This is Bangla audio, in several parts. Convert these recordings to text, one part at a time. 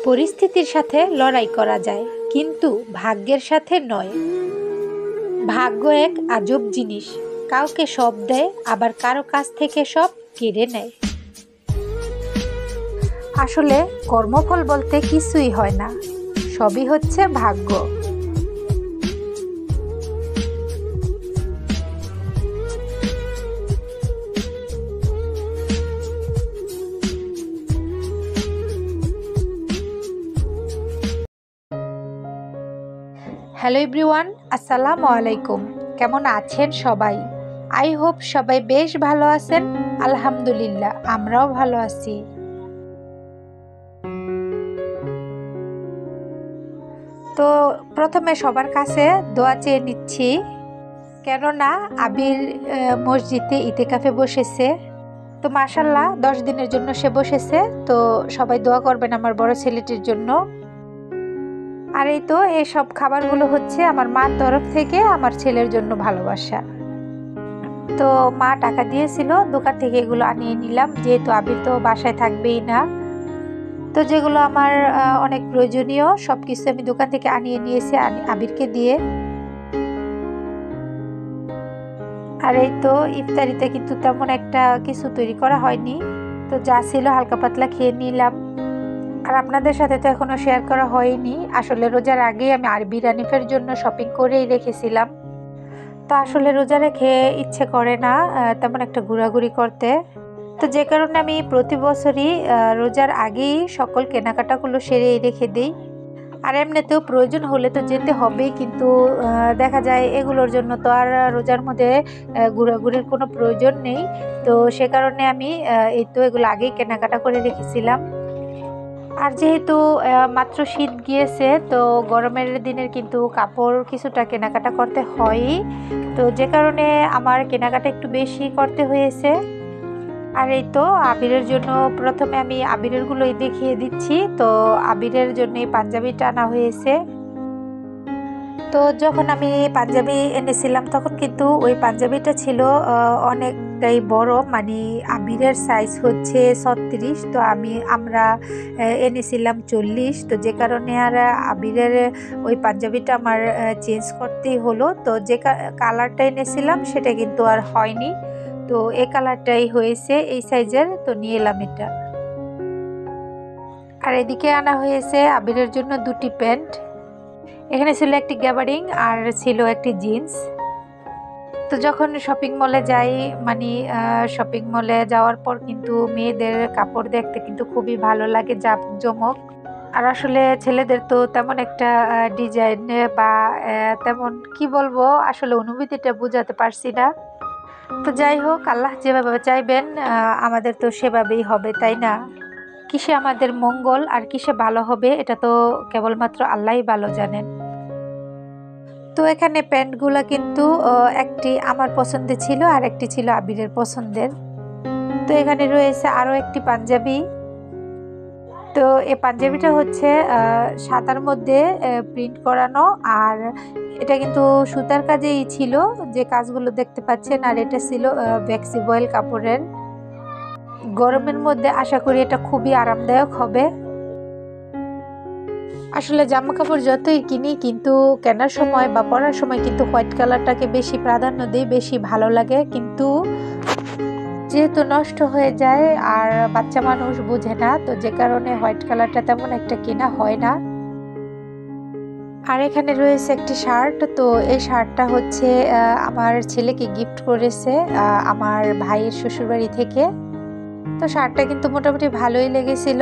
পরিস্থিতির সাথে লড়াই করা যায়, কিন্তু ভাগ্যের সাথে নয়। ভাগ্য এক আজব জিনিস, কাউকে সব দেয়, আবার কারো কাছ থেকে সব কেড়ে নেয়। আসলে কর্মফল বলতে কিছুই হয় না, সবই হচ্ছে ভাগ্য। হ্যালো এভরিওয়ান, আসসালামু আলাইকুম। কেমন আছেন সবাই? আই হোপ সবাই বেশ ভালো আছেন। আলহামদুলিল্লাহ, আমরাও ভালো আছি। তো প্রথমে সবার কাছে দোয়া চেয়ে নিচ্ছি, কেননা আবির মসজিদে ইতিকাফে বসেছে। তো মাশাআল্লাহ 10 দিনের জন্য সে বসেছে। তো সবাই দোয়া করবেন আমার বড় ছেলেটির জন্য। আর এই তো এইসব খাবারগুলো হচ্ছে আমার মার তরফ থেকে আমার ছেলের জন্য ভালোবাসা। তো মা টাকা দিয়েছিল, দোকান থেকে এগুলো আনিয়ে নিলাম, যেহেতু আবির তো বাসায় থাকবেই না। তো যেগুলো আমার অনেক প্রয়োজনীয় সব কিছু আমি দোকান থেকে আনিয়ে নিয়েছি আবিরকে দিয়ে। আর এই তো ইফতারিতে কিন্তু তেমন একটা কিছু তৈরি করা হয়নি, তো যা ছিল হালকা পাতলা খেয়ে নিলাম। আর আপনাদের সাথে তো এখনো শেয়ার করা হয়নি, আসলে রোজার আগেই আমি আরবির আনিফের জন্য শপিং করেই রেখেছিলাম। তো আসলে রোজা রেখে ইচ্ছে করে না তেমন একটা ঘোরাঘুরি করতে। তো যে কারণে আমি প্রতি বছরই রোজার আগেই সকল কেনাকাটাগুলো সেরেই রেখে দিই। আর এমনিতেও প্রয়োজন হলে তো যেতে হবেই, কিন্তু দেখা যায় এগুলোর জন্য তো আর রোজার মধ্যে ঘোরাঘুরির কোনো প্রয়োজন নেই। তো সে কারণে আমি এই তো এগুলো আগেই কেনাকাটা করে রেখেছিলাম। আর যেহেতু মাত্র শীত গিয়েছে, তো গরমের দিনের কিন্তু কাপড় কিছুটা কেনাকাটা করতে হয়ই। তো যে কারণে আমার কেনাকাটা একটু বেশি করতে হয়েছে। আর এই তো আবিরের জন্য প্রথমে আমি আবিরেরগুলোই দেখিয়ে দিচ্ছি। তো আবিরের জন্য পাঞ্জাবিটা আনা হয়েছে। তো যখন আমি পাঞ্জাবি এনেছিলাম তখন কিন্তু ওই পাঞ্জাবিটা ছিল অনেকটাই বড়, মানে আবিরের সাইজ হচ্ছে 36, তো আমরা এনেছিলাম 40। তো যে কারণে আর আবিরের ওই পাঞ্জাবিটা আমার চেঞ্জ করতেই হলো। তো যে কালারটা এনেছিলাম সেটা কিন্তু আর হয়নি, তো এই কালারটাই হয়েছে এই সাইজের, তো নিয়ে এলাম এটা। আর এদিকে আনা হয়েছে আবিরের জন্য দুটি প্যান্ট। এখানে ছিল একটি গ্যাবারিং আর ছিল একটি জিন্স। তো যখন শপিং মলে যাই, মানে শপিং মলে যাওয়ার পর কিন্তু মেয়েদের কাপড় দেখতে কিন্তু খুবই ভালো লাগে, জাঁকজমক। আর আসলে ছেলেদের তো তেমন একটা ডিজাইন বা তেমন কি বলবো, আসলে অনুভূতিটা বোঝাতে পারছি না। তো যাই হোক, আল্লাহ যেভাবে চাইবেন আমাদের তো সেভাবেই হবে, তাই না? কিসে আমাদের মঙ্গল আর কিসে ভালো হবে এটা তো কেবলমাত্র আল্লাহই ভালো জানেন। তো এখানে প্যান্টগুলো কিন্তু একটি আমার পছন্দের ছিল আর একটি ছিল আবিরের পছন্দের। তো এখানে রয়েছে আরও একটি পাঞ্জাবি। তো এই পাঞ্জাবিটা হচ্ছে সাদার মধ্যে প্রিন্ট করানো, আর এটা কিন্তু সুতার কাজেই ছিল, যে কাজগুলো দেখতে পাচ্ছেন। আর এটা ছিল ভ্যাক্সিবয়েল কাপড়ের। গরমের মধ্যে আশা করি এটা খুবই আরামদায়ক হবে। আসলে জামা কাপড় যতই কিনি, কিন্তু কেনার সময় বা পরার সময় কিন্তু হোয়াইট কালারটাকে বেশি প্রাধান্য দিই, বেশি ভালো লাগে। কিন্তু যেহেতু নষ্ট হয়ে যায় আর বাচ্চা মানুষ বুঝে না, তো যে কারণে হোয়াইট কালারটা তেমন একটা কেনা হয় না। আর এখানে রয়েছে একটি শার্ট। তো এই শার্টটা হচ্ছে আমার ছেলেকে গিফট করেছে আমার ভাইয়ের শ্বশুরবাড়ি থেকে। তো শার্টটা কিন্তু মোটামুটি ভালোই লেগেছিল।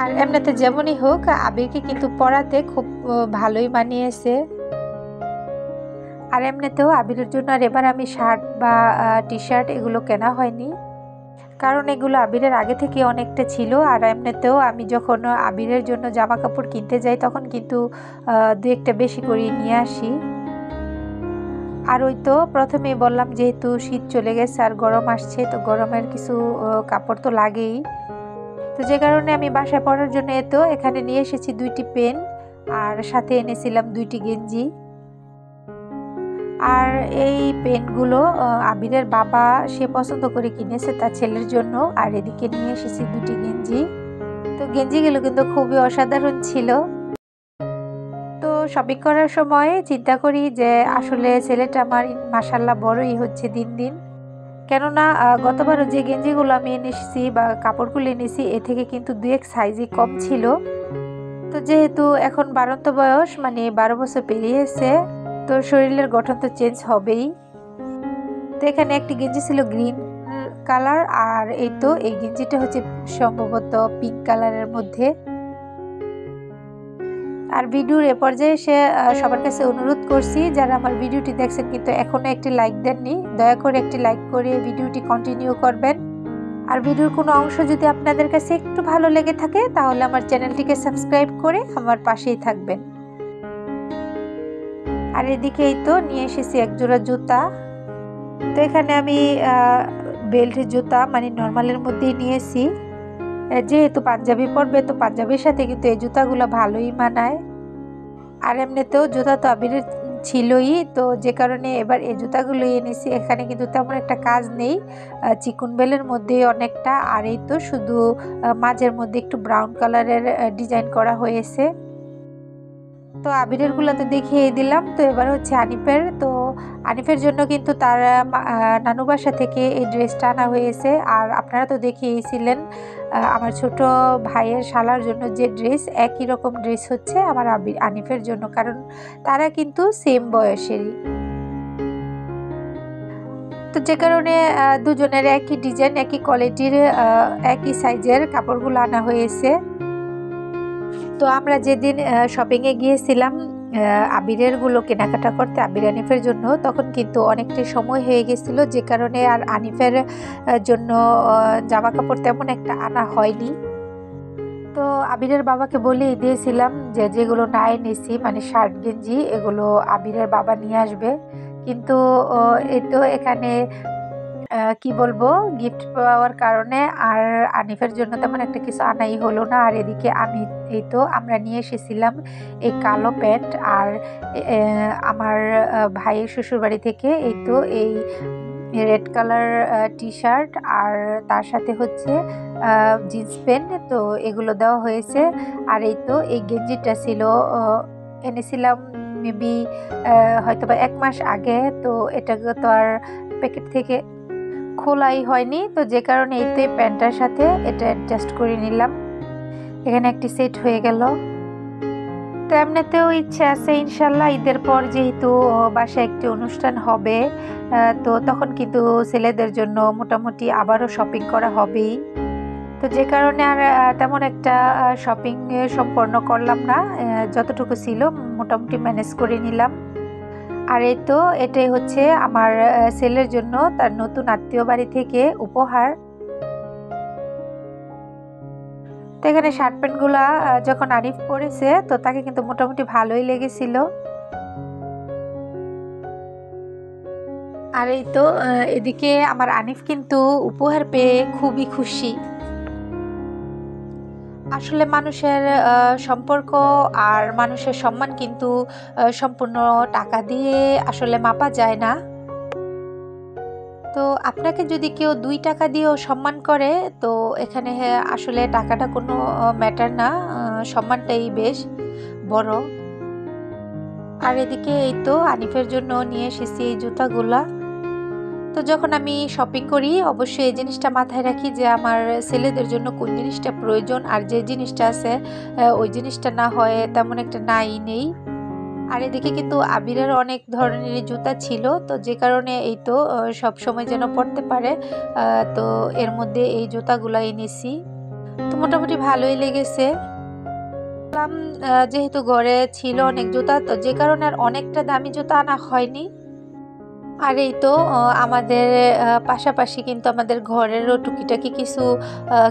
আর এমনিতে যেমনই হোক, আবিরকে কিন্তু পরাতে খুব ভালোই মানিয়েছে। আর এমনিতেও আবিরের জন্য আর এবার আমি শার্ট বা টি শার্ট এগুলো কেনা হয়নি, কারণ এগুলো আবিরের আগে থেকে অনেকটা ছিল। আর এমনিতেও আমি যখন আবিরের জন্য জামা কাপড় কিনতে যাই তখন কিন্তু দু একটা বেশি করে নিয়ে আসি। আর ওই তো প্রথমেই বললাম, যেহেতু শীত চলে গেছে আর গরম আসছে, তো গরমের কিছু কাপড় তো লাগেই। তো যে কারণে আমি বাসায় পরার জন্য তো এখানে নিয়ে এসেছি দুইটি পেন, আর সাথে এনেছিলাম দুইটি গেঞ্জি। আর এই পেনগুলো আবিরের বাবা সে পছন্দ করে কিনেছে তার ছেলের জন্য। আর এদিকে নিয়ে এসেছি দুটি গেঞ্জি। তো গেঞ্জিগুলো কিন্তু খুবই অসাধারণ ছিল। তো শপিং করার সময় চিন্তা করি যে আসলে ছেলেটা আমার মাশাল্লাহ বড়ই হচ্ছে দিন দিন। কেননা গতবারও যে গেঞ্জিগুলো আমি এনেছি বা কাপড়গুলো এনেছি এ থেকে কিন্তু 2-1 সাইজই কম ছিল। তো যেহেতু এখন বাড়ন্ত বয়স মানে 12 বছর পেরিয়েছে, তো শরীরের গঠন তো চেঞ্জ হবেই। তো এখানে একটি গেঞ্জি ছিল গ্রিন কালার, আর এই তো এই গেঞ্জিটা হচ্ছে সম্ভবত পিঙ্ক কালারের মধ্যে। আর ভিডিওর এ পর্যায়ে এসে সবার কাছে অনুরোধ করছি, যারা আমার ভিডিওটি দেখছেন কিন্তু এখনো একটি লাইক দেননি, দয়া করে একটি লাইক করে ভিডিওটি কন্টিনিউ করবেন। আর ভিডিওর কোনো অংশ যদি আপনাদের কাছে একটু ভালো লেগে থাকে তাহলে আমার চ্যানেলটিকে সাবস্ক্রাইব করে আমার পাশেই থাকবেন। আর এদিকে এই তো নিয়ে এসেছি এক জোড়া জুতা। তো এখানে আমি বেল্ট জুতা মানে নর্মালের মধ্যেই নিয়েছি, যেহেতু পাঞ্জাবি পরবে তো পাঞ্জাবির সাথে কিন্তু এই জুতাগুলো ভালোই মানায়। আর এমনিতেও জুতা তো আবিরের ছিলই, তো যে কারণে এবার এই জুতাগুলোই এনেছি। এখানে কিন্তু তেমন একটা কাজ নেই, চিকন বেলের মধ্যে অনেকটা, আর এই তো শুধু মাঝের মধ্যে একটু ব্রাউন কালারের ডিজাইন করা হয়েছে। তো আবিরের গুলো তো দেখিয়ে দিলাম। তো এবার হচ্ছে আনিফের। তো আনিফের জন্য কিন্তু তার নানু বাসা থেকে এই ড্রেসটা আনা হয়েছে। আর আপনারা তো দেখিয়েছিলেন আমার ছোট ভাইয়ের শালার জন্য যে ড্রেস, একই রকম ড্রেস হচ্ছে আমার আনিফের জন্য, কারণ তারা কিন্তু সেম বয়সেরই। তো যে কারণে দুজনের একই ডিজাইন, একই কোয়ালিটির, একই সাইজের কাপড়গুলো আনা হয়েছে। তো আমরা যেদিন শপিংয়ে গিয়েছিলাম আবিরের গুলো কেনাকাটা করতে আবির আনিফের জন্য, তখন কিন্তু অনেকটাই সময় হয়ে গেছিল, যে কারণে আর আনিফের জন্য জামা কাপড় তেমন একটা আনা হয়নি। তো আবিরের বাবাকে বলেই দিয়েছিলাম যে যেগুলো না এনেছি মানে শার্ট গেঞ্জি এগুলো আবিরের বাবা নিয়ে আসবে। কিন্তু এই তো এখানে কি বলবো, গিফট পাওয়ার কারণে আর আনিফের জন্য তেমন একটা কিছু আনাই হলো না। আর এদিকে আমি এই তো আমরা নিয়ে এসেছিলাম এই কালো প্যান্ট, আর আমার ভাইয়ের শ্বশুরবাড়ি থেকে এই তো এই রেড কালার টি শার্ট, আর তার সাথে হচ্ছে জিন্স প্যান্ট, তো এগুলো দেওয়া হয়েছে। আর এই তো এই গেঞ্জিটা ছিল এনেছিলাম মেবি হয়তো বা 1 মাস আগে, তো এটাকে তো আর প্যাকেট থেকে খোলাই হয়নি, তো যে কারণে এই তো প্যান্টটার সাথে এটা অ্যাডজাস্ট করে নিলাম। এখানে একটি সেট হয়ে গেল। তো এমনিতেও ইচ্ছে আছে ইনশাল্লাহ ঈদের পর যেহেতু বাসায় একটি অনুষ্ঠান হবে, তো তখন কিন্তু ছেলেদের জন্য মোটামুটি আবারও শপিং করা হবেই। তো যে কারণে আর তেমন একটা শপিং সম্পন্ন করলাম না, যতটুকু ছিল মোটামুটি ম্যানেজ করে নিলাম। আর এই তো এটাই হচ্ছে আমার ছেলের জন্য তার নতুন আত্মীয় বাড়ি থেকে উপহার। তো এখানে শার্ট প্যান্টগুলা যখন আনিফ পরেছে তো তাকে কিন্তু মোটামুটি ভালোই লেগেছিল। আর এই তো এদিকে আমার আনিফ কিন্তু উপহার পেয়ে খুবই খুশি। আসলে মানুষের সম্পর্ক আর মানুষের সম্মান কিন্তু সম্পূর্ণ টাকা দিয়ে আসলে মাপা যায় না। তো আপনাকে যদি কেউ 2 টাকা দিয়েও সম্মান করে তো এখানে আসলে টাকাটা কোনো ম্যাটার না, সম্মানটাই বেশ বড়। আর এদিকে এই তো আনিফের জন্য নিয়ে এসেছি এই জুতাগুলা। তো যখন আমি শপিং করি অবশ্যই এই জিনিসটা মাথায় রাখি যে আমার ছেলেদের জন্য কোন জিনিসটা প্রয়োজন, আর যে জিনিসটা আছে ওই জিনিসটা না হয় তেমন একটা নাই নেই। আর এদিকে কিন্তু আবিরের অনেক ধরনের জুতা ছিল, তো যে কারণে এই তো সব সময় যেন পরতে পারে, তো এর মধ্যে এই জুতাগুলো এনেছি। তো মোটামুটি ভালোই লেগেছে। যেহেতু ঘরে ছিল অনেক জুতা, তো যে কারণে আর অনেকটা দামি জুতা আনা হয়নি। আর এই তো আমাদের পাশাপাশি কিন্তু আমাদের ঘরেরও টুকিটাকি কিছু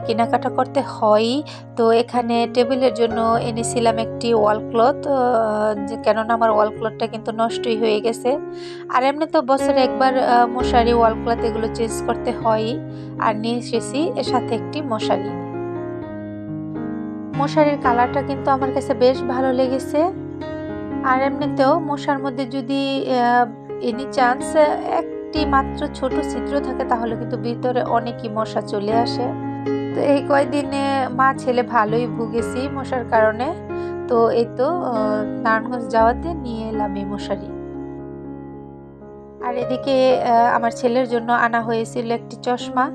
কেনাকাটা করতে হয়। তো এখানে টেবিলের জন্য এনেছিলাম একটি ওয়াল ক্লথ, কেননা আমার ওয়াল ক্লথটা কিন্তু নষ্টই হয়ে গেছে। আর এমনি তো বছরে একবার মশারি ওয়াল ক্লথ এগুলো চেঞ্জ করতে হয়। আর নিয়ে এসেছি এর সাথে একটি মশারি। মশারির কালারটা কিন্তু আমার কাছে বেশ ভালো লেগেছে। আর এমনিতেও মশার মধ্যে যদি এনি চান্স একটি মাত্র ছোট ছিদ্র থাকে তাহলে কিন্তু ভিতরে অনেকই মশা চলে আসে। তো এই কয়দিনে মা ছেলে ভালোই ভুগেছি মশার কারণে। তো এই তো নারায়ণগঞ্জ যাওয়াতে নিয়ে এলাম এই মশারি। আর এদিকে আমার ছেলের জন্য আনা হয়েছিল একটি চশমা।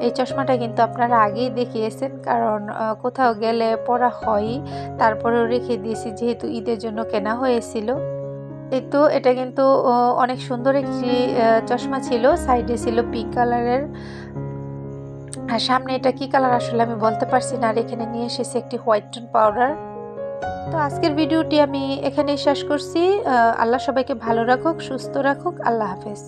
এই চশমাটা কিন্তু আপনারা আগেই দেখিয়েছেন, কারণ কোথাও গেলে পরা হয়ই, তারপরেও রেখে দিয়েছি যেহেতু ঈদের জন্য কেনা হয়েছিল। এই তো এটা কিন্তু অনেক সুন্দর একটি চশমা ছিল, সাইডে ছিল পিঙ্ক কালারের, আর সামনে এটা কি কালার আসলে আমি বলতে পারছি না। আর এখানে নিয়ে এসেছি একটি হোয়াইট টোন পাউডার। তো আজকের ভিডিওটি আমি এখানেই শেষ করছি। আল্লাহ সবাইকে ভালো রাখুক, সুস্থ রাখুক। আল্লাহ হাফেজ।